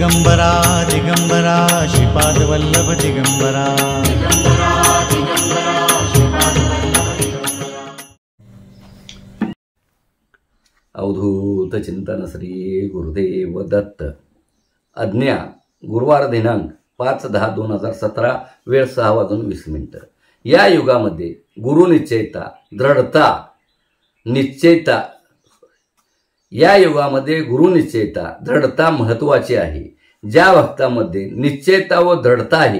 दिगंबरा दिगंबरा श्रीपादवल्लभ दिगंबरा। अवधूत चिंतन श्री गुरुदेव दत्त। आज्ञा गुरुवार दिनांक 5/10/2017 वेळ 6:20। या युगामध्ये गुरुनिश्चयता दृढता निश्चयता या युगामध्ये गुरुनिश्चयता दृढता महत्त्वाची आहे। ज्या भक्तामध्ये निश्चयता व दृढता आहे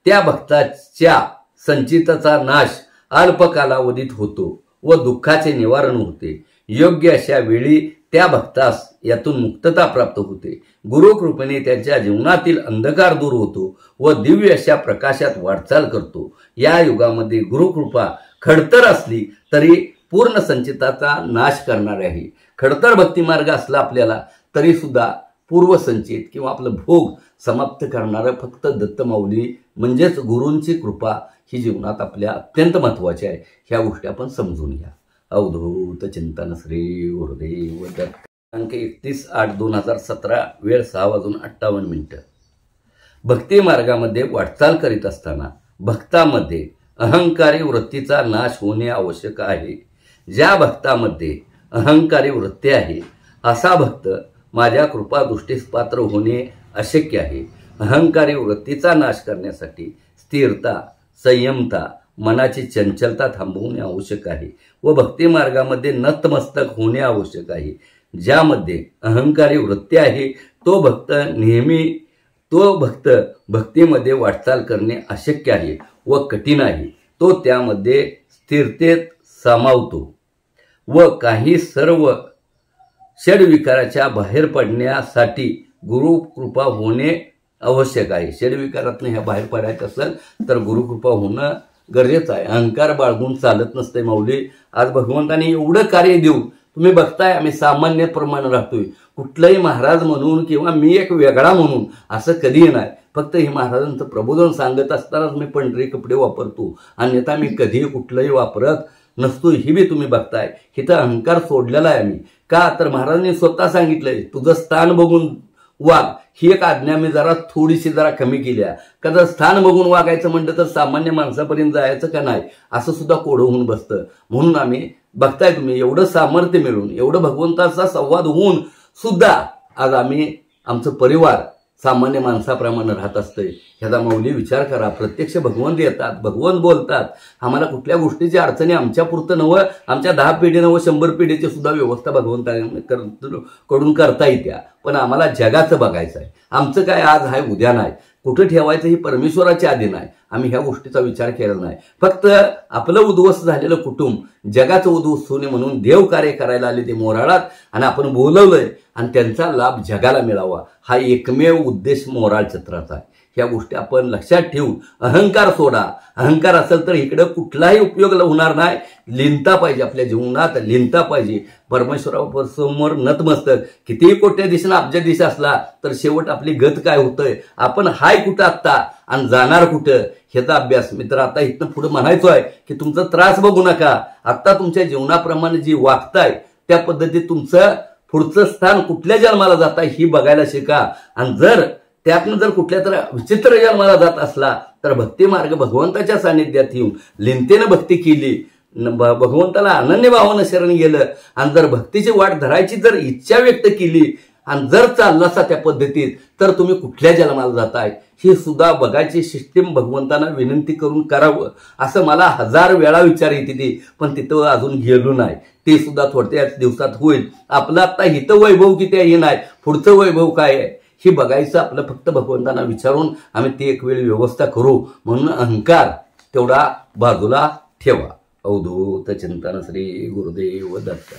त्या भक्ताच्या संचिताचा नाश अल्पकालावधीत होतो व दुःखाचे निवारण होते। योग्य अशा वेळी त्या भक्तास यातून मुक्तता प्राप्त होते। गुरुकृपेने त्याच्या जीवनातील अंधकार दूर होतो व दिव्य अशा प्रकाशात वाटचाल करतो। या युगामध्ये गुरुकृपा खडतर असली तरी पूर्ण संचिताचा नाश करणारी आहे। खडतर भक्ती मार्ग असला आपल्याला तरी सुद्धा पूर्वसंचित किंवा आपलं भोग समाप्त करणारं फक्त दत्तमाऊली म्हणजेच गुरूंची कृपा ही जीवनात आपल्या अत्यंत महत्त्वाची आहे। ह्या गोष्टी आपण समजून घ्या। अवधूत चिंतन श्री गुरुदेव दत्त। दिनांक 31/8/2017 वेळ 6:58। भक्ती मार्गामध्ये वाटचाल करीत असताना भक्तामध्ये अहंकारी वृत्तीचा नाश होणे आवश्यक आहे। ज्या भक्तामध्ये अहंकारी वृत्ती आहे असा भक्त माझ्या कृपा दृष्टीस पात्र होणे अशक्य आहे। अहंकारी वृत्तीचा नाश करण्यासाठी स्थिरता संयमता मनाची चंचलता थांबवणे आवश्यक आहे व भक्ती मार्गामध्ये नतमस्तक होणे आवश्यक आहे। ज्यामध्ये अहंकारी वृत्ती आहे तो भक्त भक्तीमध्ये वाटचाल करणे अशक्य आहे व कठीण आहे। तो त्यामध्ये स्थिरतेत सामावतो व काही सर्व षडविकाराच्या बाहेर पडण्यासाठी गुरुकृपा होणे आवश्यक आहे। षडविकारातून ह्या बाहेर पडायचं असेल तर गुरुकृपा होणं गरजेचं आहे। अहंकार बाळगून चालत नसते माऊली। आज भगवंताने एवढं कार्य देऊन तुम्ही बघताय आम्ही सामान्य प्रमाणे राहतोय। कुठलाही महाराज म्हणून किंवा मी एक वेगळा म्हणून असं कधीही नाही। फक्त हे महाराजांचं प्रबोधन सांगत असतानाच मी पंढरी कपडे वापरतो, अन्यथा मी कधीही कुठलंही वापरत नसतो। ही बी तुम्ही बघताय। इथं अहंकार सोडलेला आहे आम्ही। का तर महाराजांनी स्वतः सांगितलंय तुझं स्थान बघून वाग। ही एक आज्ञा मी थोडीशी कमी केली आहे। का जर स्थान बघून वागायचं म्हणलं तर सामान्य माणसापर्यंत जायचं का नाही असं सुद्धा कोडं होऊन बसतं। म्हणून आम्ही बघताय तुम्ही एवढं सामर्थ्य मिळून एवढं भगवंताचा संवाद होऊन सुद्धा आज आम्ही आमचं परिवार सामान्य माणसाप्रमाणे राहत असतंय। ह्याचा माऊली विचार करा। प्रत्यक्ष भगवंत येतात, भगवंत बोलतात। आम्हाला कुठल्या गोष्टीची अडचणी आमच्या पुरतं नवं, आमच्या 10 पिढी नवं 100 पिढीची सुद्धा व्यवस्था भगवंताकडून करता येत्या। पण आम्हाला जगाचं बघायचं आहे। आमचं काय आज आहे उद्या नाही, कुठं ठेवायचं ही परमेश्वराच्या आधी नाही। आम्ही ह्या गोष्टीचा विचार केला नाही। फक्त आपलं उद्ध्वस्त झालेलं कुटुंब जगाचं उद्ध्वस्त होणे म्हणून देव कार्य करायला आले ते मोराळात आणि आपण बोलवलंय आणि त्यांचा लाभ जगाला मिळावा हा एकमेव उद्देश मोराळ चित्राचा आहे। ह्या गोष्टी आपण लक्षात ठेवून अहंकार सोडा। अहंकार असेल तर इकडे कुठलाही उपयोग होणार नाही। लिनता पाहिजे, आपल्या जीवनात लिनता पाहिजे। परमेश्वरासमोर नतमस्तक कितीही कोट्याधीश अब्जाधीश असला तर शेवट आपली गत काय होतंय, आपण हाय कुठं आत्ता आणि जाणार कुठं ह्याचा अभ्यास मित्र आता इथनं पुढे म्हणायचो आहे की तुमचा त्रास बघू नका। आत्ता तुमच्या जीवनाप्रमाणे जी वागताय त्या पद्धतीत तुमचं पुढचं स्थान कुठल्या जन्माला जाताय ही बघायला शिका। आणि जर त्यातनं जर कुठल्या तर विचित्र जन्माला जात असला तर भक्ती मार्ग भगवंताच्या सानिध्यात येऊन लिनतेनं भक्ती केली, भगवंताला अनन्य भावानं शरण गेलं आणि जर भक्तीची वाट धरायची जर इच्छा व्यक्त केली आणि जर चाललासा त्या पद्धतीत तर तुम्ही कुठल्या जन्माला जाताय ही सुद्धा बघायची सिस्टीम भगवंतांना विनंती करून करावं असं मला 1000 वेळा विचार येते ते, पण तिथं अजून गेलो नाही। ते सुद्धा थोड्याच दिवसात होईल। आपलं आता हिथं वैभव किती आहे नाही, पुढचं वैभव काय आहे हे बघायचं आपलं फक्त भगवंतांना विचारून आम्ही ती एक वेळ व्यवस्था करू। म्हणून अहंकार तेवढा बाजूला ठेवा। अवधूत चिंतन श्री गुरुदेव दत्त।